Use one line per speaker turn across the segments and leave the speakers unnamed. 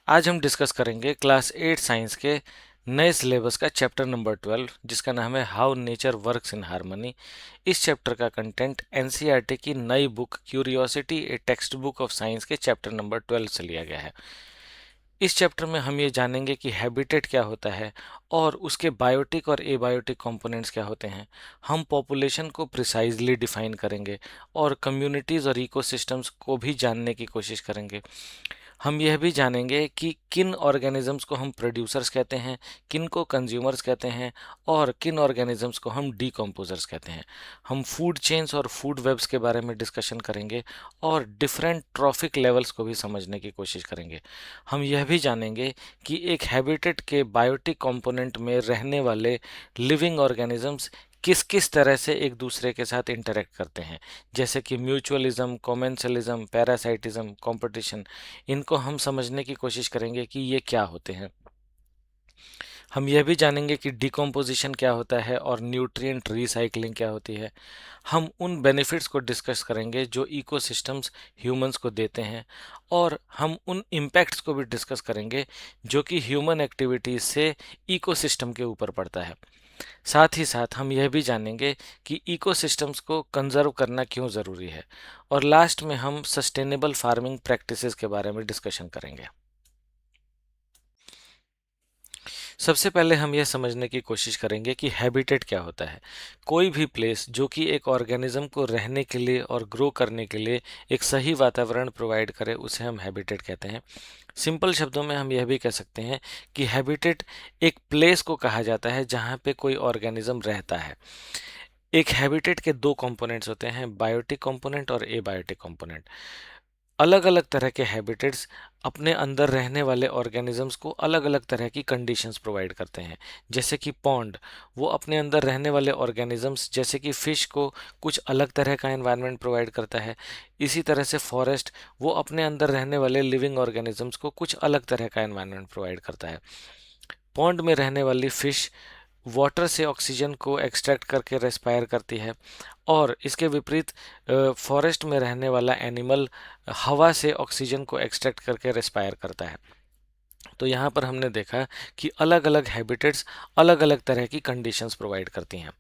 आज हम डिस्कस करेंगे क्लास 8 साइंस के नए सिलेबस का चैप्टर नंबर 12 जिसका नाम है how nature works in harmony. इस चैप्टर का कंटेंट एनसीईआरटी की नई book curiosity A text book of science के चैप्टर नंबर 12 से लिया गया है। इस चैप्टर में हम ये जानेंगे कि हैबिटेट क्या होता है और उसके बायोटिक और एबायोटिक कंपोनेंट्स क्या होते हैं। हम पॉपुलेशन को प्रिसाइजली डिफाइन करेंगे और कम्युनिटीज़ और इकोसिस्टम्स को भी जानने की कोशिश करेंगे। हम यह भी जानेंगे कि किन ऑर्गेनिजम्स को हम प्रोड्यूसर्स कहते हैं, किन को कंज्यूमर्स कहते हैं और किन ऑर्गेनिजम्स को हम डीकम्पोजर्स कहते हैं। हम फूड चेन्स और फूड वेब्स के बारे में डिस्कशन करेंगे और डिफरेंट ट्रॉफिक लेवल्स को भी समझने की कोशिश करेंगे। हम यह भी जानेंगे कि एक हैबिटेट के बायोटिक कंपोनेंट में रहने वाले लिविंग ऑर्गेनिजम्स किस किस तरह से एक दूसरे के साथ इंटरेक्ट करते हैं, जैसे कि म्यूचुअलिज्म, कॉमेंसलिज्म, पैरासाइटिज्म, कंपटीशन। इनको हम समझने की कोशिश करेंगे कि ये क्या होते हैं। हम यह भी जानेंगे कि डिकम्पोजिशन क्या होता है और न्यूट्रिएंट रिसाइकलिंग क्या होती है। हम उन बेनिफिट्स को डिस्कस करेंगे जो इकोसिस्टम्स ह्यूमंस को देते हैं और हम उन इम्पैक्ट्स को भी डिस्कस करेंगे जो कि ह्यूमन एक्टिविटीज़ से इकोसिस्टम के ऊपर पड़ता है। साथ ही साथ हम यह भी जानेंगे कि इकोसिस्टम्स को कंजर्व करना क्यों ज़रूरी है और लास्ट में हम सस्टेनेबल फार्मिंग प्रैक्टिसेस के बारे में डिस्कशन करेंगे। सबसे पहले हम यह समझने की कोशिश करेंगे कि हैबिटेट क्या होता है। कोई भी प्लेस जो कि एक ऑर्गेनिज्म को रहने के लिए और ग्रो करने के लिए एक सही वातावरण प्रोवाइड करे उसे हम हैबिटेट कहते हैं। सिंपल शब्दों में हम यह भी कह सकते हैं कि हैबिटेट एक प्लेस को कहा जाता है जहाँ पे कोई ऑर्गेनिज्म रहता है। एक हैबिटेट के दो कंपोनेंट्स होते हैं, बायोटिक कंपोनेंट और एबायोटिक कंपोनेंट। अलग अलग तरह के हैबिटेट्स अपने अंदर रहने वाले ऑर्गेनिजम्स को अलग अलग तरह की कंडीशंस प्रोवाइड करते हैं। जैसे कि पॉन्ड, वो अपने अंदर रहने वाले ऑर्गेनिजम्स जैसे कि फिश को कुछ अलग तरह का एनवायरनमेंट प्रोवाइड करता है। इसी तरह से फॉरेस्ट, वो अपने अंदर रहने वाले लिविंग ऑर्गेनिजम्स को कुछ अलग तरह का एनवायरनमेंट प्रोवाइड करता है। पॉन्ड में रहने वाली फिश वाटर से ऑक्सीजन को एक्सट्रैक्ट करके रेस्पायर करती है और इसके विपरीत फॉरेस्ट में रहने वाला एनिमल हवा से ऑक्सीजन को एक्सट्रैक्ट करके रेस्पायर करता है। तो यहाँ पर हमने देखा कि अलग अलग हैबिटेट्स अलग अलग तरह की कंडीशंस प्रोवाइड करती हैं।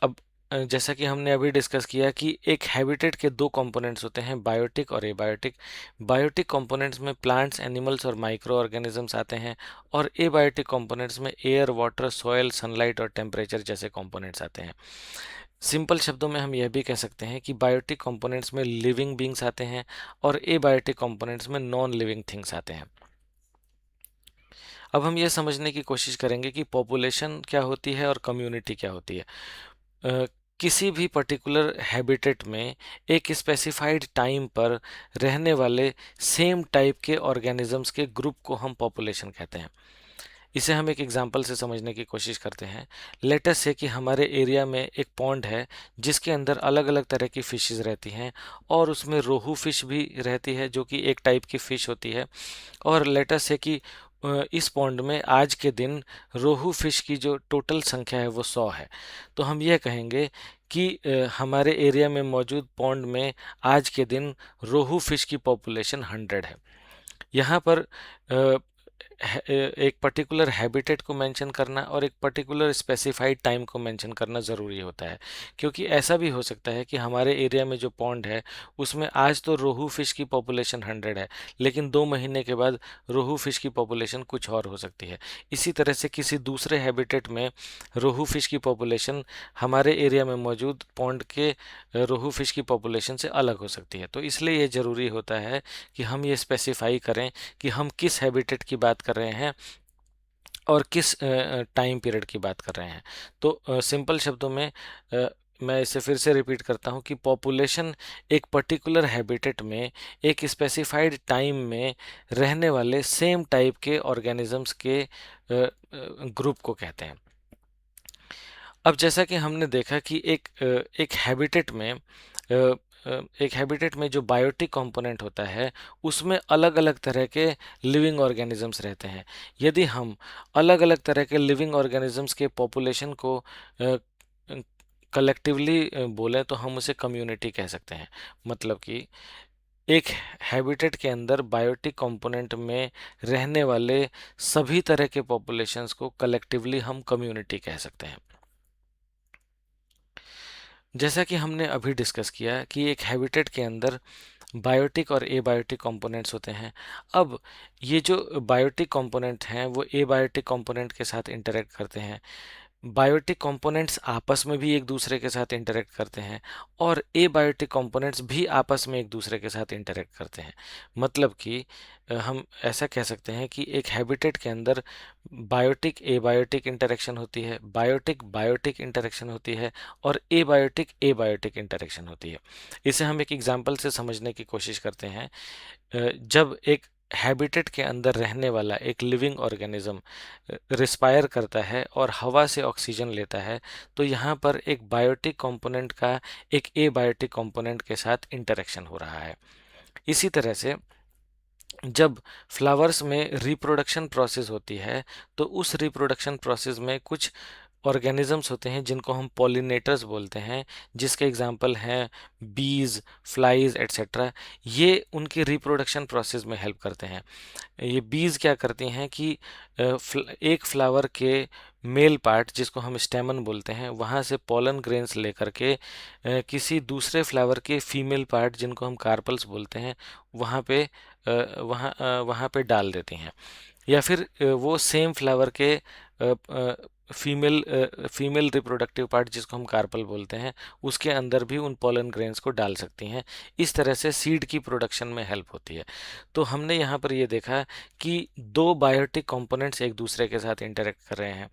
अब जैसा कि हमने अभी डिस्कस किया कि एक हैबिटेट के दो कंपोनेंट्स होते हैं, बायोटिक और एबायोटिक। बायोटिक कंपोनेंट्स में प्लांट्स, एनिमल्स और माइक्रो ऑर्गेनिजम्स आते हैं और एबायोटिक कंपोनेंट्स में एयर, वाटर, सॉयल, सनलाइट और टेम्परेचर जैसे कंपोनेंट्स आते हैं। सिंपल शब्दों में हम यह भी कह सकते हैं कि बायोटिक कंपोनेंट्स में लिविंग बींग्स आते हैं और एबायोटिक कंपोनेंट्स में नॉन लिविंग थिंग्स आते हैं। अब हम यह समझने की कोशिश करेंगे कि पॉपुलेशन क्या होती है और कम्युनिटी क्या होती है। अ, किसी भी पर्टिकुलर हैबिटेट में एक स्पेसिफाइड टाइम पर रहने वाले सेम टाइप के ऑर्गेनिजम्स के ग्रुप को हम पॉपुलेशन कहते हैं। इसे हम एक एग्जांपल से समझने की कोशिश करते हैं। लेट अस से कि हमारे एरिया में एक पॉन्ड है जिसके अंदर अलग अलग तरह की फिशेस रहती हैं और उसमें रोहू फिश भी रहती है जो कि एक टाइप की फ़िश होती है। और लेट अस से कि इस पॉन्ड में आज के दिन रोहू फिश की जो टोटल संख्या है वो 100 है। तो हम यह कहेंगे कि हमारे एरिया में मौजूद पॉन्ड में आज के दिन रोहू फिश की पॉपुलेशन 100 है। यहाँ पर एक पर्टिकुलर हैबिटेट को मेंशन करना और एक पर्टिकुलर स्पेसिफाइड टाइम को मेंशन करना ज़रूरी होता है, क्योंकि ऐसा भी हो सकता है कि हमारे एरिया में जो पॉन्ड है उसमें आज तो रोहू फिश की पॉपुलेशन 100 है, लेकिन 2 महीने के बाद रोहू फिश की पॉपुलेशन कुछ और हो सकती है। इसी तरह से किसी दूसरे हैबिटेट में रोहू फिश की पॉपुलेशन हमारे एरिया में मौजूद पॉन्ड के रोहू फिश की पॉपुलेशन से अलग हो सकती है। तो इसलिए ये ज़रूरी होता है कि हम ये स्पेसिफाई करें कि हम किस हैबिटेट की बात कर रहे हैं और किस टाइम पीरियड की बात कर रहे हैं। तो सिंपल शब्दों में मैं इसे फिर से रिपीट करता हूँ कि पॉपुलेशन एक पर्टिकुलर हैबिटेट में एक स्पेसिफाइड टाइम में रहने वाले सेम टाइप के ऑर्गेनिजम्स के ग्रुप को कहते हैं। अब जैसा कि हमने देखा कि एक हैबिटेट में एक हैबिटेट में जो बायोटिक कंपोनेंट होता है उसमें अलग अलग तरह के लिविंग ऑर्गेनिजम्स रहते हैं। यदि हम अलग अलग तरह के लिविंग ऑर्गेनिजम्स के पॉपुलेशन को कलेक्टिवली बोलें तो हम उसे कम्युनिटी कह सकते हैं। मतलब कि एक हैबिटेट के अंदर बायोटिक कंपोनेंट में रहने वाले सभी तरह के पॉपुलेशंस को कलेक्टिवली हम कम्युनिटी कह सकते हैं। जैसा कि हमने अभी डिस्कस किया कि एक हैबिटेट के अंदर बायोटिक और एबायोटिक कंपोनेंट्स होते हैं। अब ये जो बायोटिक कंपोनेंट हैं वो एबायोटिक कंपोनेंट के साथ इंटरेक्ट करते हैं। बायोटिक कंपोनेंट्स आपस में भी एक दूसरे के साथ इंटरेक्ट करते हैं और एबायोटिक कंपोनेंट्स भी आपस में एक दूसरे के साथ इंटरेक्ट करते हैं। मतलब कि हम ऐसा कह सकते हैं कि एक हैबिटेट के अंदर बायोटिक एबायोटिक इंटरेक्शन होती है, बायोटिक बायोटिक इंटरेक्शन होती है और एबायोटिक एबायोटिक इंटरेक्शन होती है। इसे हम एक एग्जांपल से समझने की कोशिश करते हैं। जब एक हैबिटेट के अंदर रहने वाला एक लिविंग ऑर्गेनिज्म रिस्पायर करता है और हवा से ऑक्सीजन लेता है, तो यहाँ पर एक बायोटिक कंपोनेंट का एक एबायोटिक कंपोनेंट के साथ इंटरेक्शन हो रहा है। इसी तरह से जब फ्लावर्स में रिप्रोडक्शन प्रोसेस होती है, तो उस रिप्रोडक्शन प्रोसेस में कुछ ऑर्गेनिजम्स होते हैं जिनको हम पॉलिनेटर्स बोलते हैं, जिसके एग्जांपल हैं बीज, फ्लाइज एट्सेट्रा। ये उनकी रिप्रोडक्शन प्रोसेस में हेल्प करते हैं। ये बीज क्या करती हैं कि एक फ्लावर के मेल पार्ट जिसको हम स्टेमन बोलते हैं वहाँ से पोलन ग्रेन्स लेकर के किसी दूसरे फ्लावर के फीमेल पार्ट जिनको हम कार्पल्स बोलते हैं वहाँ पे वहाँ पे डाल देती हैं। या फिर वो सेम फ्लावर के फीमेल रिप्रोडक्टिव पार्ट जिसको हम कार्पल बोलते हैं उसके अंदर भी उन पोलन ग्रेन्स को डाल सकती हैं। इस तरह से सीड की प्रोडक्शन में हेल्प होती है। तो हमने यहाँ पर ये देखा कि दो बायोटिक कंपोनेंट्स एक दूसरे के साथ इंटरेक्ट कर रहे हैं।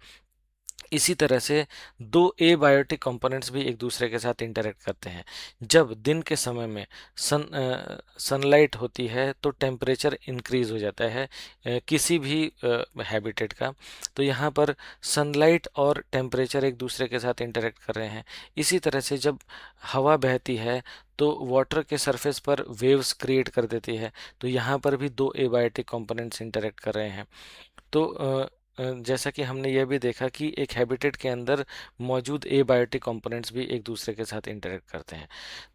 इसी तरह से दो एबायोटिक कंपोनेंट्स भी एक दूसरे के साथ इंटरेक्ट करते हैं। जब दिन के समय में सनलाइट होती है तो टेम्परेचर इंक्रीज हो जाता है किसी भी हैबिटेट का। तो यहाँ पर सनलाइट और टेम्परेचर एक दूसरे के साथ इंटरेक्ट कर रहे हैं। इसी तरह से जब हवा बहती है तो वाटर के सरफेस पर वेव्स क्रिएट कर देती है। तो यहाँ पर भी दो एबायोटिक कंपोनेंट्स इंटरेक्ट कर रहे हैं। तो जैसा कि हमने यह भी देखा कि एक हैबिटेट के अंदर मौजूद एबायोटिक कंपोनेंट्स भी एक दूसरे के साथ इंटरेक्ट करते हैं।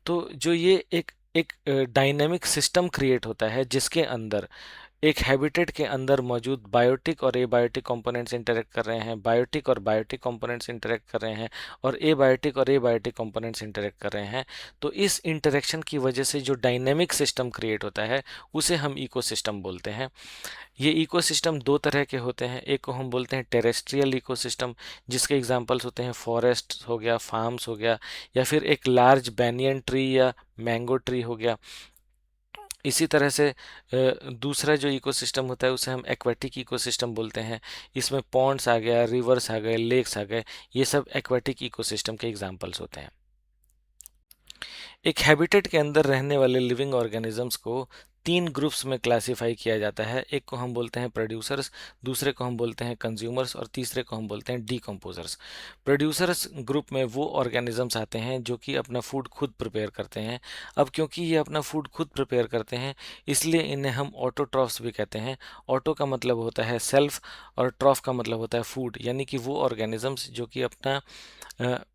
तो जो ये एक एक डायनेमिक सिस्टम क्रिएट होता है जिसके अंदर एक हैबिटेट के अंदर मौजूद बायोटिक और एबायोटिक कंपोनेंट्स इंटरेक्ट कर रहे हैं, बायोटिक और बायोटिक कंपोनेंट्स इंटरेक्ट कर रहे हैं और एबायोटिक और एबायोटिक कंपोनेंट्स इंटरेक्ट कर रहे हैं। तो इस इंटरेक्शन की वजह से जो डायनेमिक सिस्टम क्रिएट होता है उसे हम इकोसिस्टम बोलते हैं। ये इकोसिस्टम दो तरह के होते हैं। एक को हम बोलते हैं टेरेस्ट्रियल इकोसिस्टम, जिसके एग्जांपल्स होते हैं फॉरेस्ट हो गया, फार्म्स हो गया, या फिर एक लार्ज बैनियन ट्री या मैंगो ट्री हो गया। इसी तरह से दूसरा जो इकोसिस्टम होता है उसे हम एक्वेटिक इकोसिस्टम बोलते हैं। इसमें पॉन्ड्स आ गया, रिवर्स आ गए, लेक्स आ गए, ये सब एक्वेटिक इकोसिस्टम के एग्जांपल्स होते हैं। एक हैबिटेट के अंदर रहने वाले लिविंग ऑर्गेनिजम्स को तीन ग्रुप्स में क्लासिफाई किया जाता है। एक को हम बोलते हैं प्रोड्यूसर्स, दूसरे को हम बोलते हैं कंज्यूमर्स और तीसरे को हम बोलते हैं डीकम्पोजर्स। प्रोड्यूसर्स ग्रुप में वो ऑर्गेनिजम्स आते हैं जो कि अपना फूड खुद प्रिपेयर करते हैं। अब क्योंकि ये अपना फूड खुद प्रिपेयर करते हैं इसलिए इन्हें हम ऑटोट्रॉफ्स भी कहते हैं। ऑटो का मतलब होता है सेल्फ और ट्रॉफ का मतलब होता है फूड, यानी कि वो ऑर्गेनिजम्स जो कि अपना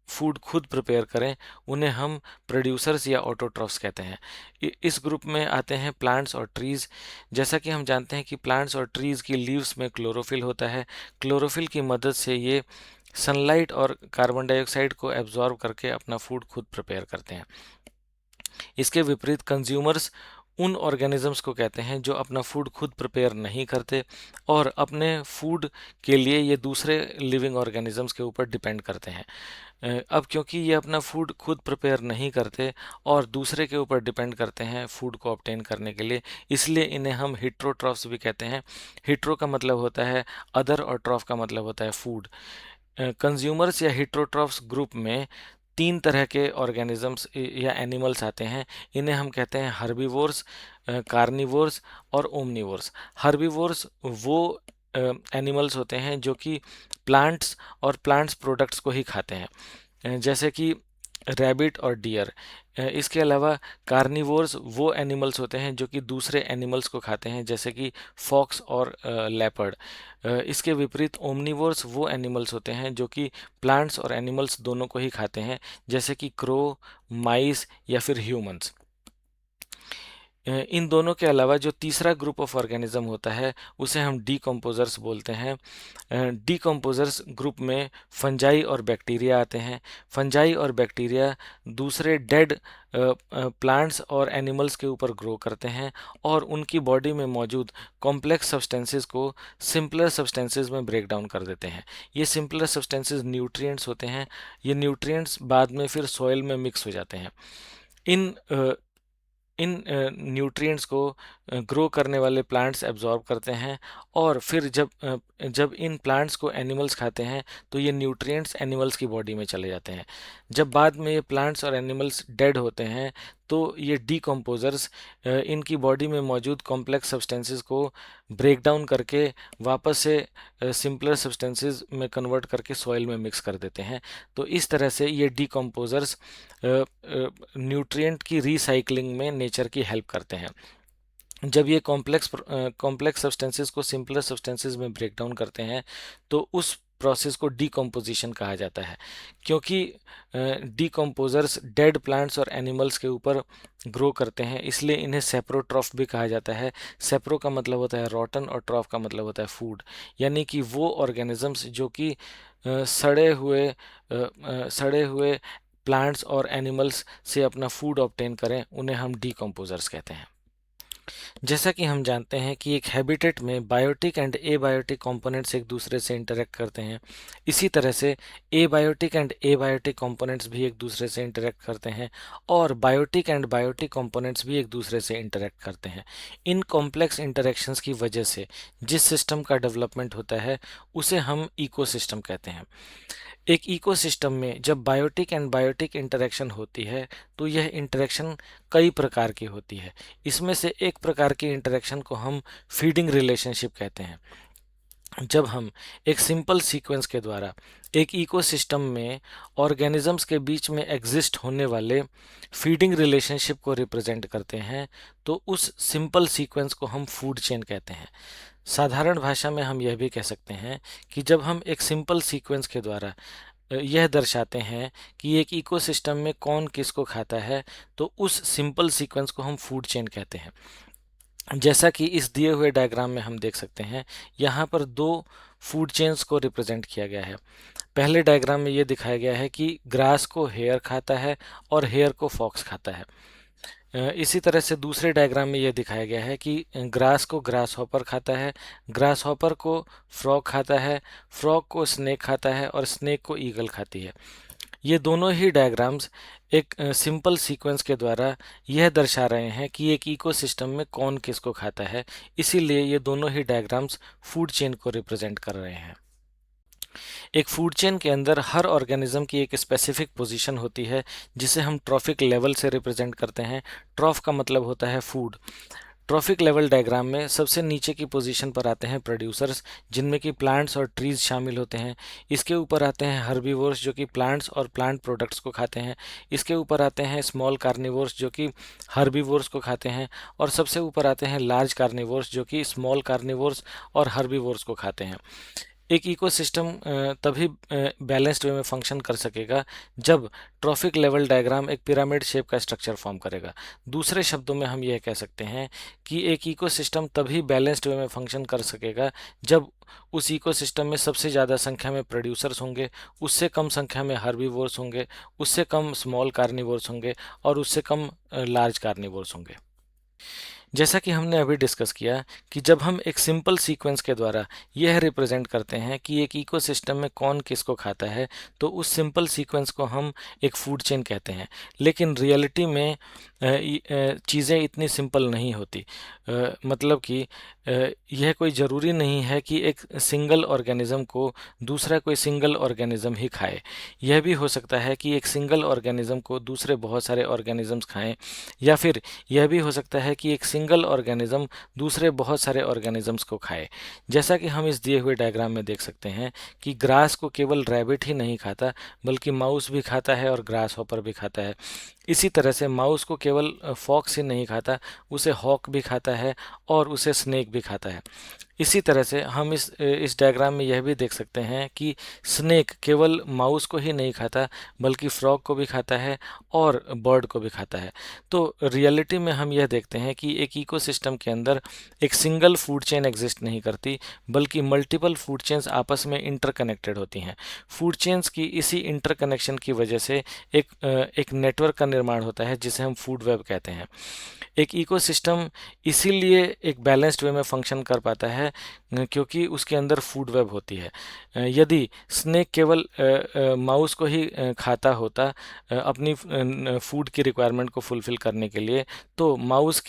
फूड खुद प्रिपेयर करें उन्हें हम प्रोड्यूसर्स या ऑटोट्रॉफ्स कहते हैं। इस ग्रुप में आते हैं प्लांट्स और ट्रीज़। जैसा कि हम जानते हैं कि प्लांट्स और ट्रीज़ की लीव्स में क्लोरोफिल होता है। क्लोरोफिल की मदद से ये सनलाइट और कार्बन डाइऑक्साइड को एब्जॉर्ब करके अपना फूड खुद प्रिपेयर करते हैं। इसके विपरीत कंज्यूमर्स उन ऑर्गेनिजम्स को कहते हैं जो अपना फूड खुद प्रिपेयर नहीं करते और अपने फूड के लिए ये दूसरे लिविंग ऑर्गेनिजम्स के ऊपर डिपेंड करते हैं। अब क्योंकि ये अपना फूड खुद प्रिपेयर नहीं करते और दूसरे के ऊपर डिपेंड करते हैं फूड को ऑब्टेन करने के लिए, इसलिए इन्हें हम हिट्रोट्रॉफ्स भी कहते हैं। हिट्रो का मतलब होता है अदर और ट्रॉफ का मतलब होता है फूड। कंज्यूमर्स या हिट्रोट्रॉफ्स ग्रुप में तीन तरह के ऑर्गेनिजम्स या एनिमल्स आते हैं। इन्हें हम कहते हैं हर्बीवोर्स, कार्निवोर्स और ओमनिवोर्स। हर्बीवोर्स वो एनिमल्स होते हैं जो कि प्लांट्स और प्लांट्स प्रोडक्ट्स को ही खाते हैं, जैसे कि रैबिट और डियर। इसके अलावा कार्निवोर्स वो एनिमल्स होते हैं जो कि दूसरे एनिमल्स को खाते हैं, जैसे कि फॉक्स और लेपर्ड। इसके विपरीत ओमनिवोर्स वो एनिमल्स होते हैं जो कि प्लांट्स और एनिमल्स दोनों को ही खाते हैं, जैसे कि क्रो, माइस या फिर ह्यूमंस। इन दोनों के अलावा जो तीसरा ग्रुप ऑफ ऑर्गेनिज्म होता है उसे हम डीकम्पोजर्स बोलते हैं। डीकम्पोजर्स ग्रुप में फंजाई और बैक्टीरिया आते हैं। फंजाई और बैक्टीरिया दूसरे डेड प्लांट्स और एनिमल्स के ऊपर ग्रो करते हैं और उनकी बॉडी में मौजूद कॉम्प्लेक्स सब्सटेंसेस को सिंपलर सब्सटेंसेस में ब्रेक डाउन कर देते हैं। ये सिंपलर सब्सटेंसेस न्यूट्रिएंट्स होते हैं। ये न्यूट्रिएंट्स बाद में फिर सॉइल में मिक्स हो जाते हैं। इन इन न्यूट्रिएंट्स को ग्रो करने वाले प्लांट्स एब्जॉर्ब करते हैं और फिर जब इन प्लांट्स को एनिमल्स खाते हैं तो ये न्यूट्रिएंट्स एनिमल्स की बॉडी में चले जाते हैं। जब बाद में ये प्लांट्स और एनिमल्स डेड होते हैं तो ये डीकम्पोजर्स इनकी बॉडी में मौजूद कॉम्प्लेक्स सब्सटेंसेस को ब्रेक डाउन करके वापस से सिंपलर सब्सटेंसेस में कन्वर्ट करके सॉइल में मिक्स कर देते हैं। तो इस तरह से ये डीकम्पोजर्स न्यूट्रिएंट की रिसाइकलिंग में नेचर की हेल्प करते हैं। जब ये कॉम्प्लेक्स सब्सटेंसेस को सिंपलर सब्सटेंसेस में ब्रेक डाउन करते हैं तो उस प्रोसेस को डीकम्पोजिशन कहा जाता है। क्योंकि डीकम्पोजर्स डेड प्लांट्स और एनिमल्स के ऊपर ग्रो करते हैं इसलिए इन्हें सेप्रोट्रॉफ भी कहा जाता है। सेप्रो का मतलब होता है रॉटन और ट्रॉफ का मतलब होता है फूड, यानी कि वो ऑर्गेनिजम्स जो कि सड़े हुए प्लांट्स और एनिमल्स से अपना फूड ऑब्टेन करें उन्हें हम डीकम्पोजर्स कहते हैं। जैसा कि हम जानते हैं कि एक हैबिटेट में बायोटिक एंड एबायोटिक कंपोनेंट्स एक दूसरे से इंटरेक्ट करते हैं, इसी तरह से एबायोटिक एंड एबायोटिक कंपोनेंट्स भी एक दूसरे से इंटरेक्ट करते हैं और बायोटिक एंड बायोटिक कंपोनेंट्स भी एक दूसरे से इंटरेक्ट करते हैं। इन कॉम्प्लेक्स इंटरेक्शंस की वजह से जिस सिस्टम का डेवलपमेंट होता है उसे हम इकोसिस्टम कहते हैं। एक इकोसिस्टम में जब बायोटिक एंड बायोटिक इंटरेक्शन होती है तो यह इंटरेक्शन कई प्रकार की होती है। इसमें से एक प्रकार की इंटरेक्शन को हम फीडिंग रिलेशनशिप कहते हैं। जब हम एक सिंपल सीक्वेंस के द्वारा एक इकोसिस्टम में ऑर्गेनिजम्स के बीच में एग्जिस्ट होने वाले फीडिंग रिलेशनशिप को रिप्रेजेंट करते हैं तो उस सिंपल सीक्वेंस को हम फूड चेन कहते हैं। साधारण भाषा में हम यह भी कह सकते हैं कि जब हम एक सिंपल सीक्वेंस के द्वारा यह दर्शाते हैं कि एक इकोसिस्टम में कौन किसको खाता है तो उस सिंपल सीक्वेंस को हम फूड चेन कहते हैं। जैसा कि इस दिए हुए डायग्राम में हम देख सकते हैं, यहाँ पर दो फूड चेन्स को रिप्रेजेंट किया गया है। पहले डायग्राम में ये दिखाया गया है कि ग्रास को हेयर खाता है और हेयर को फॉक्स खाता है। इसी तरह से दूसरे डायग्राम में यह दिखाया गया है कि ग्रास को ग्रास हॉपर खाता है, ग्रास हॉपर को फ्रॉग खाता है, फ्रॉग को स्नेक खाता है और स्नेक को ईगल खाती है। ये दोनों ही डायग्राम्स एक सिंपल सीक्वेंस के द्वारा यह दर्शा रहे हैं कि एक इकोसिस्टम में कौन किसको खाता है, इसीलिए ये दोनों ही डायग्राम्स फूड चेन को रिप्रेजेंट कर रहे हैं। एक फूड चेन के अंदर हर ऑर्गेनिज्म की एक स्पेसिफिक पोजीशन होती है जिसे हम ट्रॉफिक लेवल से रिप्रेजेंट करते हैं। ट्रॉफ का मतलब होता है फूड। ट्रॉफिक लेवल डायग्राम में सबसे नीचे की पोजीशन पर आते हैं प्रोड्यूसर्स जिनमें कि प्लांट्स और ट्रीज शामिल होते हैं। इसके ऊपर आते हैं हर्बीवोर्स जो कि प्लांट्स और प्लांट प्रोडक्ट्स को खाते हैं। इसके ऊपर आते हैं स्मॉल कार्निवोर्स जो कि हर्बीवोर्स को खाते हैं और सबसे ऊपर आते हैं लार्ज कार्निवोर्स जो कि स्मॉल कार्निवोर्स और हर्बीवोर्स को खाते हैं। एक इकोसिस्टम तभी बैलेंस्ड वे में फंक्शन कर सकेगा जब ट्रॉफिक लेवल डायग्राम एक पिरामिड शेप का स्ट्रक्चर फॉर्म करेगा। दूसरे शब्दों में हम यह कह सकते हैं कि एक इकोसिस्टम तभी बैलेंस्ड वे में फंक्शन कर सकेगा जब उस इकोसिस्टम में सबसे ज़्यादा संख्या में प्रोड्यूसर्स होंगे, उससे कम संख्या में हर्बीवोर्स होंगे, उससे कम स्मॉल कार्निवोर्स होंगे और उससे कम लार्ज कार्निवोर्स होंगे। जैसा कि हमने अभी डिस्कस किया कि जब हम एक सिंपल सीक्वेंस के द्वारा यह रिप्रेजेंट करते हैं कि एक इकोसिस्टम में कौन किसको खाता है तो उस सिंपल सीक्वेंस को हम एक फूड चेन कहते हैं। लेकिन रियलिटी में चीज़ें इतनी सिंपल नहीं होती। मतलब कि यह कोई ज़रूरी नहीं है कि एक सिंगल ऑर्गेनिज़म को दूसरा कोई सिंगल ऑर्गेनिज़म ही खाए। यह भी हो सकता है कि एक सिंगल ऑर्गेनिज़म को दूसरे बहुत सारे ऑर्गेनिज़म्स खाएं, या फिर यह भी हो सकता है कि एक सिंगल ऑर्गेनिज़म दूसरे बहुत सारे ऑर्गेनिज़म्स को खाए। जैसा कि हम इस दिए हुए डायग्राम में देख सकते हैं कि ग्रास को केवल रैबिट ही नहीं खाता बल्कि माउस भी खाता है और ग्रास हॉपर भी खाता है। इसी तरह से माउस को केवल फॉक्स ही नहीं खाता, उसे हॉक भी खाता है और उसे स्नेक भी खाता है। इसी तरह से हम इस डायग्राम में यह भी देख सकते हैं कि स्नेक केवल माउस को ही नहीं खाता, बल्कि फ्रॉग को भी खाता है और बर्ड को भी खाता है। तो रियलिटी में हम यह देखते हैं कि एक इकोसिस्टम के अंदर एक सिंगल फूड चेन एग्जिस्ट नहीं करती, बल्कि मल्टीपल फूड चेन्स आपस में इंटरकनेक्टेड होती हैं। फूड चेन्स की इसी इंटरकनेक्शन की वजह से एक नेटवर्क का निर्माण होता है, जिसे हम फूड वेब कहते हैं। एक इकोसिस्टम इसीलिए एक बैलेंस्ड वे में फंक्शन कर पाता है, क्योंकि उसके अंदर फूड वेब होती है। यदि स्नेक केवल माउस को ही खाता होता अपनी फूड की रिक्वायरमेंट को फुलफिल करने के लिए, तो माउस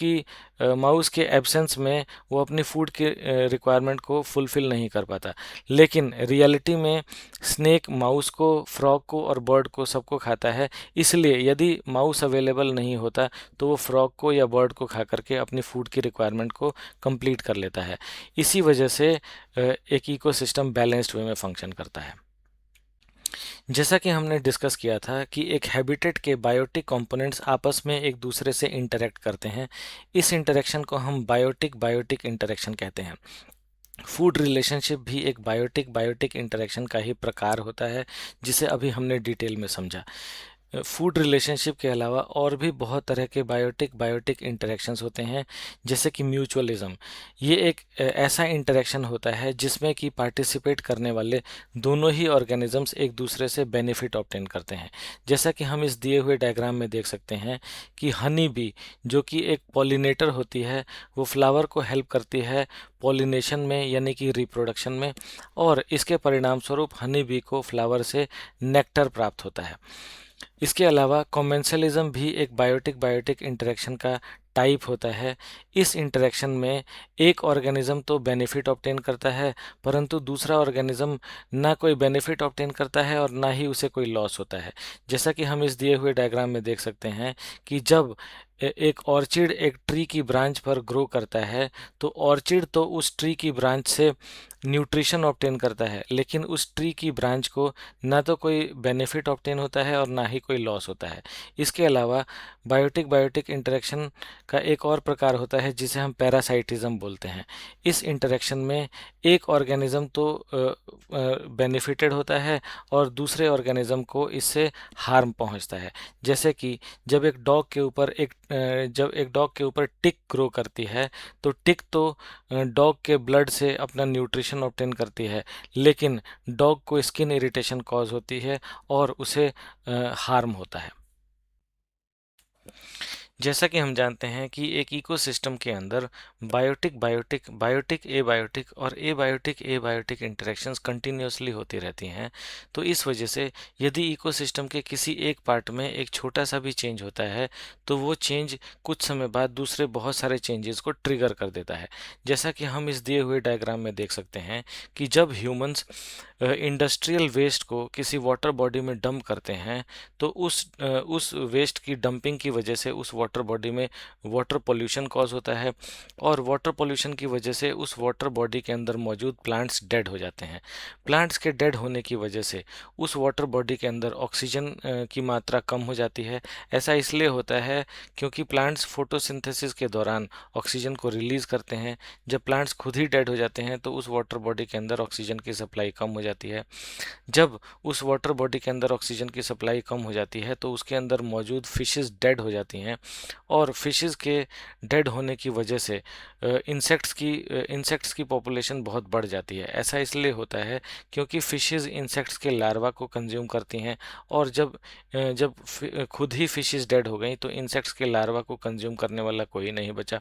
के एब्सेंस में वो अपनी फूड की रिक्वायरमेंट को फुलफिल नहीं कर पाता। लेकिन रियलिटी में स्नेक माउस को, फ्रॉग को और बर्ड को सबको खाता है। इसलिए यदि माउस अवेलेबल नहीं होता तो वो फ्रॉग को या बर्ड को खा करके अपनी फूड की रिक्वायरमेंट को कंप्लीट कर लेता है। इसी वजह से एक इकोसिस्टम बैलेंस्ड वे में फंक्शन करता है। जैसा कि हमने डिस्कस किया था कि एक हैबिटेट के बायोटिक कंपोनेंट्स आपस में एक दूसरे से इंटरेक्ट करते हैं। इस इंटरेक्शन को हम बायोटिक बायोटिक इंटरेक्शन कहते हैं। फूड रिलेशनशिप भी एक बायोटिक बायोटिक इंटरेक्शन का ही प्रकार होता है, जिसे अभी हमने डिटेल में समझा। फूड रिलेशनशिप के अलावा और भी बहुत तरह के बायोटिक बायोटिक इंटरेक्शंस होते हैं, जैसे कि म्यूचुअलिज्म। ये एक ऐसा इंटरेक्शन होता है जिसमें कि पार्टिसिपेट करने वाले दोनों ही ऑर्गेनिजम्स एक दूसरे से बेनिफिट ऑब्टेन करते हैं। जैसा कि हम इस दिए हुए डायग्राम में देख सकते हैं कि हनी बी, जो कि एक पॉलिनेटर होती है, वो फ्लावर को हेल्प करती है पॉलिनेशन में, यानी कि रिप्रोडक्शन में, और इसके परिणाम स्वरूप हनी बी को फ्लावर से नेक्टर प्राप्त होता है। इसके अलावा कॉमेंसलिज्म भी एक बायोटिक बायोटिक इंटरेक्शन का टाइप होता है। इस इंटरेक्शन में एक ऑर्गेनिज्म तो बेनिफिट ऑब्टेन करता है, परंतु दूसरा ऑर्गेनिज्म ना कोई बेनिफिट ऑब्टेन करता है और ना ही उसे कोई लॉस होता है। जैसा कि हम इस दिए हुए डायग्राम में देख सकते हैं कि जब एक ऑर्चिड एक ट्री की ब्रांच पर ग्रो करता है, तो ऑर्चिड तो उस ट्री की ब्रांच से न्यूट्रिशन ऑब्टेन करता है, लेकिन उस ट्री की ब्रांच को ना तो कोई बेनिफिट ऑब्टेन होता है और ना ही कोई लॉस होता है। इसके अलावा बायोटिक बायोटिक इंटरेक्शन का एक और प्रकार होता है जिसे हम पैरासाइटिज्म बोलते हैं। इस इंटरेक्शन में एक ऑर्गेनिज्म तो बेनिफिटेड होता है और दूसरे ऑर्गेनिज्म को इससे हार्म पहुंचता है। जैसे कि जब एक डॉग के ऊपर टिक ग्रो करती है, तो टिक तो डॉग के ब्लड से अपना न्यूट्रिशन ऑब्टेन करती है, लेकिन डॉग को स्किन इरिटेशन कॉज होती है और उसे हार्म होता है। जैसा कि हम जानते हैं कि एक इकोसिस्टम के अंदर बायोटिक बायोटिक बायोटिक एबायोटिक और एबायोटिक एबायोटिक इंटरेक्शंस कंटिन्यूसली होती रहती हैं। तो इस वजह से यदि इकोसिस्टम के किसी एक पार्ट में एक छोटा सा भी चेंज होता है, तो वो चेंज कुछ समय बाद दूसरे बहुत सारे चेंजेस को ट्रिगर कर देता है। जैसा कि हम इस दिए हुए डायग्राम में देख सकते हैं कि जब ह्यूमंस इंडस्ट्रियल वेस्ट को किसी वाटर बॉडी में डंप करते हैं, तो उस वेस्ट की डंपिंग की वजह से उस वाटर बॉडी में वाटर पोल्यूशन कॉज होता है, और वाटर पोल्यूशन की वजह से उस वाटर बॉडी के अंदर मौजूद प्लांट्स डेड हो जाते हैं। प्लांट्स के डेड होने की वजह से उस वाटर बॉडी के अंदर ऑक्सीजन की मात्रा कम हो जाती है। ऐसा इसलिए होता है क्योंकि प्लांट्स फोटोसिंथेसिस के दौरान ऑक्सीजन को रिलीज करते हैं। जब प्लांट्स खुद ही डेड हो जाते हैं तो उस वाटर बॉडी के अंदर ऑक्सीजन की सप्लाई कम हो जाती है। जब उस वाटर बॉडी के अंदर ऑक्सीजन की सप्लाई कम हो जाती है, तो उसके अंदर मौजूद फिशेस डेड हो जाती हैं, और फिशेस के डेड होने की वजह से इंसेक्ट्स की पॉपुलेशन बहुत बढ़ जाती है। ऐसा इसलिए होता है क्योंकि फिशेस इंसेक्ट्स के लार्वा को कंज्यूम करती हैं, और जब खुद ही फिशेस डेड हो गई तो इंसेक्ट्स के लार्वा को कंज्यूम करने वाला कोई नहीं बचा।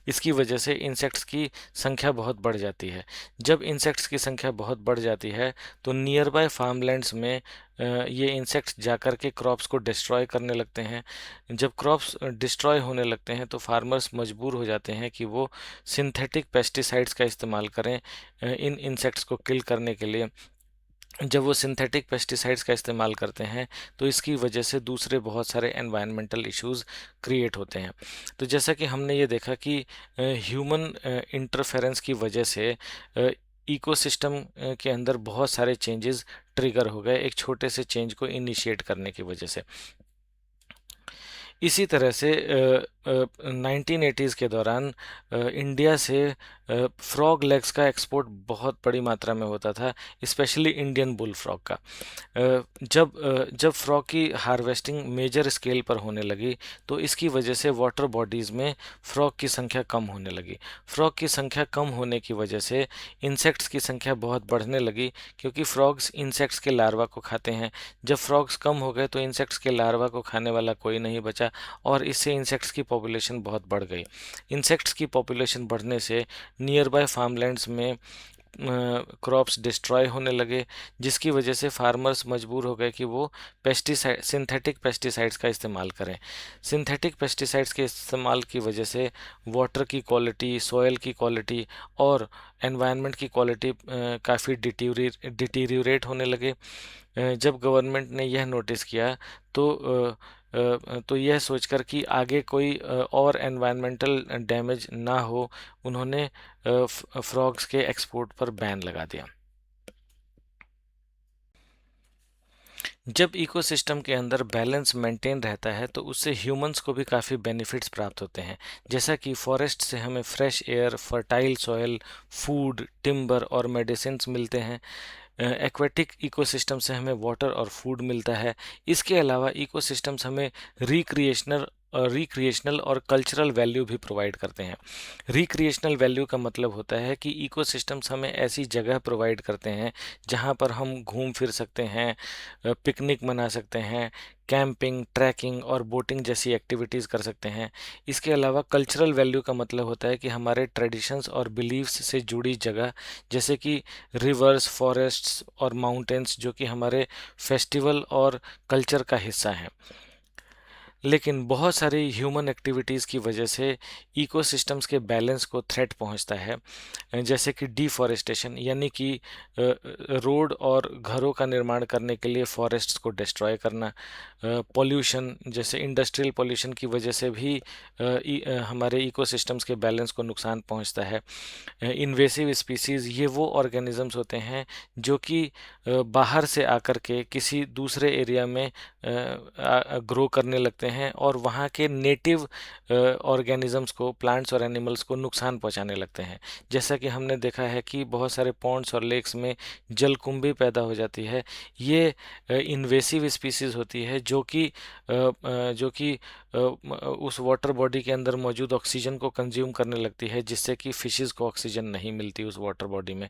इसकी वजह से इंसेक्ट्स की संख्या बहुत बढ़ जाती है। जब इंसेक्ट्स की संख्या बहुत बढ़ जाती है, तो नियर बाय फार्मलैंड्स में ये इंसेक्ट्स जाकर के क्रॉप्स को डिस्ट्रॉय करने लगते हैं। जब क्रॉप्स डिस्ट्रॉय होने लगते हैं तो फार्मर्स मजबूर हो जाते हैं कि वो सिंथेटिक पेस्टिसाइड्स का इस्तेमाल करें इन इंसेक्ट्स को किल करने के लिए। जब वो सिंथेटिक पेस्टिसाइड्स का इस्तेमाल करते हैं, तो इसकी वजह से दूसरे बहुत सारे एनवायरमेंटल इश्यूज क्रिएट होते हैं। तो जैसा कि हमने ये देखा कि ह्यूमन इंटरफेरेंस की वजह से इकोसिस्टम के अंदर बहुत सारे चेंजेस ट्रिगर हो गए एक छोटे से चेंज को इनिशिएट करने की वजह से। इसी तरह से 1980s के दौरान इंडिया से फ्रॉग लेग्स का एक्सपोर्ट बहुत बड़ी मात्रा में होता था, स्पेशली इंडियन बुल फ्रॉग का। जब फ्रॉग की हार्वेस्टिंग मेजर स्केल पर होने लगी तो इसकी वजह से वाटर बॉडीज़ में फ्रॉग की संख्या कम होने लगी। फ्रॉग की संख्या कम होने की वजह से इंसेक्ट्स की संख्या बहुत बढ़ने लगी, क्योंकि फ्रॉग्स इंसेक्ट्स के लार्वा को खाते हैं। जब फ्रॉग्स कम हो गए तो इंसेक्ट्स के लार्वा को खाने वाला कोई नहीं बचा, और इससे इंसेक्ट्स की पॉपुलेशन बहुत बढ़ गई। इंसेक्ट्स की पॉपुलेशन बढ़ने से नियर बाय फार्मलैंड्स में क्रॉप्स डिस्ट्रॉय होने लगे, जिसकी वजह से फार्मर्स मजबूर हो गए कि वो पेस्टिसाइड सिंथेटिक पेस्टिसाइड्स का इस्तेमाल करें। सिंथेटिक पेस्टिसाइड्स के इस्तेमाल की वजह से वाटर की क्वालिटी, सॉयल की क्वालिटी और एनवायरनमेंट की क्वालिटी काफ़ी डिटीरियोरेट होने लगे। जब गवर्नमेंट ने यह नोटिस किया तो तो यह सोचकर कि आगे कोई और एनवायरमेंटल डैमेज ना हो, उन्होंने फ्रॉग्स के एक्सपोर्ट पर बैन लगा दिया। जब इकोसिस्टम के अंदर बैलेंस मेंटेन रहता है तो उससे ह्यूमंस को भी काफ़ी बेनिफिट्स प्राप्त होते हैं, जैसा कि फॉरेस्ट से हमें fresh air, fertile soil, food, timber और मेडिसिन्स मिलते हैं। एक्वेटिक इकोसिस्टम से हमें वाटर और फूड मिलता है। इसके अलावा इकोसिस्टम्स हमें रिक्रिएशनल और कल्चरल वैल्यू भी प्रोवाइड करते हैं। रिक्रिएशनल वैल्यू का मतलब होता है कि इकोसिस्टम्स हमें ऐसी जगह प्रोवाइड करते हैं जहाँ पर हम घूम फिर सकते हैं, पिकनिक मना सकते हैं, कैंपिंग, ट्रैकिंग और बोटिंग जैसी एक्टिविटीज़ कर सकते हैं। इसके अलावा कल्चरल वैल्यू का मतलब होता है कि हमारे ट्रेडिशंस और बिलीव्स से जुड़ी जगह, जैसे कि रिवर्स, फॉरेस्ट्स और माउंटेन्स, जो कि हमारे फेस्टिवल और कल्चर का हिस्सा हैं। लेकिन बहुत सारी ह्यूमन एक्टिविटीज़ की वजह से इकोसिस्टम्स के बैलेंस को थ्रेट पहुंचता है, जैसे कि डिफॉरेस्टेशन, यानी कि रोड और घरों का निर्माण करने के लिए फॉरेस्ट्स को डिस्ट्रॉय करना। पॉल्यूशन, जैसे इंडस्ट्रियल पॉल्यूशन की वजह से भी हमारे इकोसिस्टम्स के बैलेंस को नुकसान पहुंचता है। इन्वेसिव स्पीसीज़, ये वो ऑर्गेनिजम्स होते हैं जो कि बाहर से आकर के किसी दूसरे एरिया में ग्रो करने लगते हैं और वहाँ के नेटिव ऑर्गेनिजम्स को, प्लांट्स और एनिमल्स को नुकसान पहुँचाने लगते हैं। जैसा कि हमने देखा है कि बहुत सारे पॉन्ड्स और लेक्स में जलकुंभी पैदा हो जाती है। ये इन्वेसिव स्पीसीज़ होती है जो कि उस वाटर बॉडी के अंदर मौजूद ऑक्सीजन को कंज्यूम करने लगती है, जिससे कि फिशेस को ऑक्सीजन नहीं मिलती उस वाटर बॉडी में।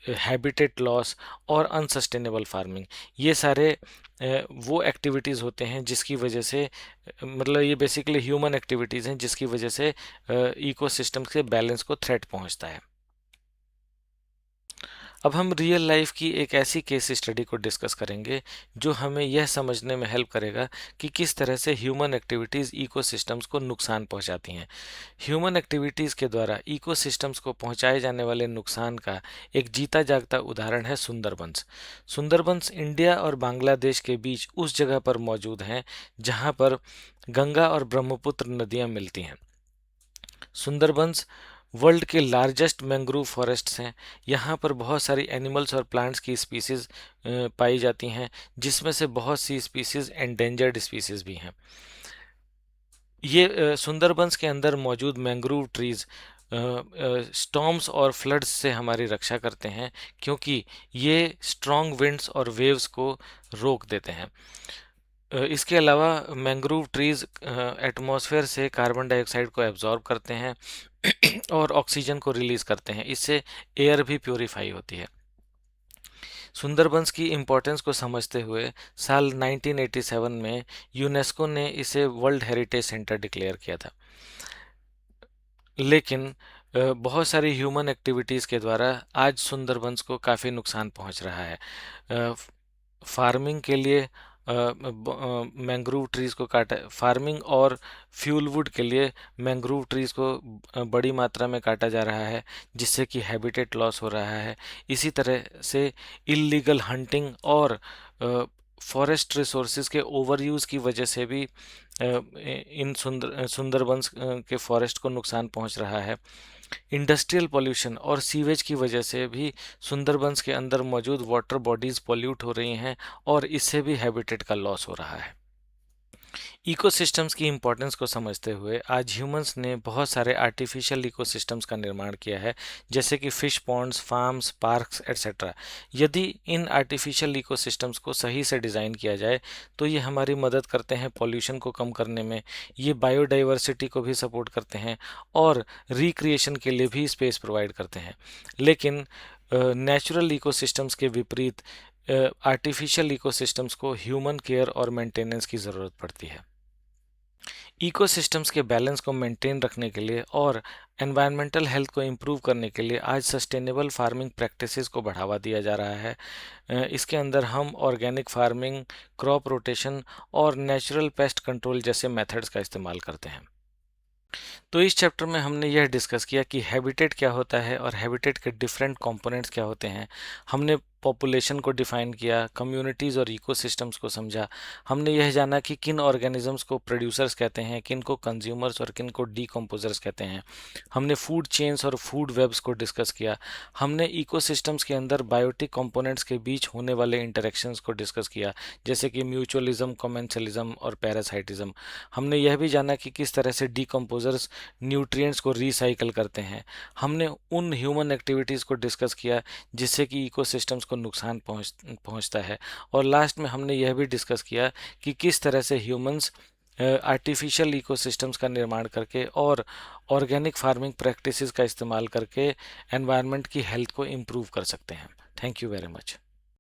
हैबिटेट लॉस और अनसस्टेनेबल फार्मिंग, ये सारे वो एक्टिविटीज़ होते हैं जिसकी वजह से, मतलब ये बेसिकली ह्यूमन एक्टिविटीज़ हैं जिसकी वजह से इकोसिस्टम के बैलेंस को थ्रेट पहुंचता है। अब हम रियल लाइफ की एक ऐसी केस स्टडी को डिस्कस करेंगे जो हमें यह समझने में हेल्प करेगा कि किस तरह से ह्यूमन एक्टिविटीज़ इकोसिस्टम्स को नुकसान पहुंचाती हैं। ह्यूमन एक्टिविटीज़ के द्वारा इकोसिस्टम्स को पहुंचाए जाने वाले नुकसान का एक जीता जागता उदाहरण है सुंदरबंस। सुंदरबंस इंडिया और बांग्लादेश के बीच उस जगह पर मौजूद हैं जहां पर गंगा और ब्रह्मपुत्र नदियां मिलती हैं। सुंदरबंस वर्ल्ड के लार्जेस्ट मैंग्रोव फॉरेस्ट्स हैं। यहाँ पर बहुत सारी एनिमल्स और प्लांट्स की स्पीसीज़ पाई जाती हैं, जिसमें से बहुत सी स्पीसीज़ एंडेंजर्ड स्पीसीज़ भी हैं। ये सुंदरबंस के अंदर मौजूद मैंग्रोव ट्रीज़ स्टॉर्म्स और फ्लड्स से हमारी रक्षा करते हैं, क्योंकि ये स्ट्रॉन्ग विंड्स और वेव्स को रोक देते हैं। इसके अलावा मैंग्रोव ट्रीज़ एटमॉस्फेयर से कार्बन डाइऑक्साइड को एब्जॉर्ब करते हैं और ऑक्सीजन को रिलीज़ करते हैं। इससे एयर भी प्योरीफाई होती है। सुंदरबंस की इम्पोर्टेंस को समझते हुए साल 1987 में यूनेस्को ने इसे वर्ल्ड हेरिटेज सेंटर डिक्लेयर किया था। लेकिन बहुत सारी ह्यूमन एक्टिविटीज़ के द्वारा आज सुंदरबंस को काफ़ी नुकसान पहुंच रहा है। फार्मिंग के लिए मैंग्रोव ट्रीज़ को काटा, फार्मिंग और फ्यूल वुड के लिए मैंग्रोव ट्रीज़ को बड़ी मात्रा में काटा जा रहा है, जिससे कि हैबिटेट लॉस हो रहा है। इसी तरह से इल्लीगल हंटिंग और फॉरेस्ट रिसोर्सेज के ओवरयूज़ की वजह से भी इन सुंदरबंस के फॉरेस्ट को नुकसान पहुंच रहा है। इंडस्ट्रियल पॉल्यूशन और सीवेज की वजह से भी सुंदरबंस के अंदर मौजूद वाटर बॉडीज़ पॉल्यूट हो रही हैं और इससे भी हैबिटेट का लॉस हो रहा है। इकोसिस्टम्स की इम्पोर्टेंस को समझते हुए आज ह्यूमंस ने बहुत सारे आर्टिफिशियल इकोसिस्टम्स का निर्माण किया है, जैसे कि fish ponds, farms, parks etcetera. यदि इन आर्टिफिशियल इकोसिस्टम्स को सही से डिज़ाइन किया जाए तो ये हमारी मदद करते हैं पॉल्यूशन को कम करने में, ये बायोडाइवर्सिटी को भी सपोर्ट करते हैं और रिक्रिएशन के लिए भी स्पेस प्रोवाइड करते हैं। लेकिन नेचुरल इकोसिस्टम्स के विपरीत आर्टिफिशियल इकोसिस्टम्स को ह्यूमन केयर और मेंटेनेंस की ज़रूरत पड़ती है। इकोसिस्टम्स के बैलेंस को मेंटेन रखने के लिए और एनवायरमेंटल हेल्थ को इम्प्रूव करने के लिए आज सस्टेनेबल फार्मिंग प्रैक्टिसेस को बढ़ावा दिया जा रहा है। इसके अंदर हम ऑर्गेनिक फार्मिंग, क्रॉप रोटेशन और नेचुरल पेस्ट कंट्रोल जैसे मेथड्स का इस्तेमाल करते हैं। तो इस चैप्टर में हमने यह डिस्कस किया कि हैबिटेट क्या होता है और हैबिटेट के डिफरेंट कंपोनेंट्स क्या होते हैं। हमने पॉपुलेशन को डिफाइन किया, कम्युनिटीज़ और इकोसिस्टम्स को समझा। हमने यह जाना कि किन ऑर्गेनिजम्स को प्रोड्यूसर्स कहते हैं, किन को कंज्यूमर्स और किन को डीकम्पोजर्स कहते हैं। हमने फूड चेन्स और फूड वेब्स को डिस्कस किया। हमने इकोसिस्टम्स के अंदर बायोटिक कंपोनेंट्स के बीच होने वाले इंटरेक्शंस को डिस्कस किया, जैसे कि म्यूचुअलिज्म, कमेंसलिज्म और पैरासाइटिज्म। हमने यह भी जाना कि किस तरह से डीकम्पोजर्स न्यूट्रिएंट्स को रिसाइकल करते हैं। हमने उन ह्यूमन एक्टिविटीज़ को डिस्कस किया जिससे कि इकोसिस्टम्स को नुकसान पहुंचता है। और लास्ट में हमने यह भी डिस्कस किया कि किस तरह से ह्यूमंस आर्टिफिशियल इकोसिस्टम्स का निर्माण करके और ऑर्गेनिक फार्मिंग प्रैक्टिसेस का इस्तेमाल करके एनवायरनमेंट की हेल्थ को इम्प्रूव कर सकते हैं। Thank you very much.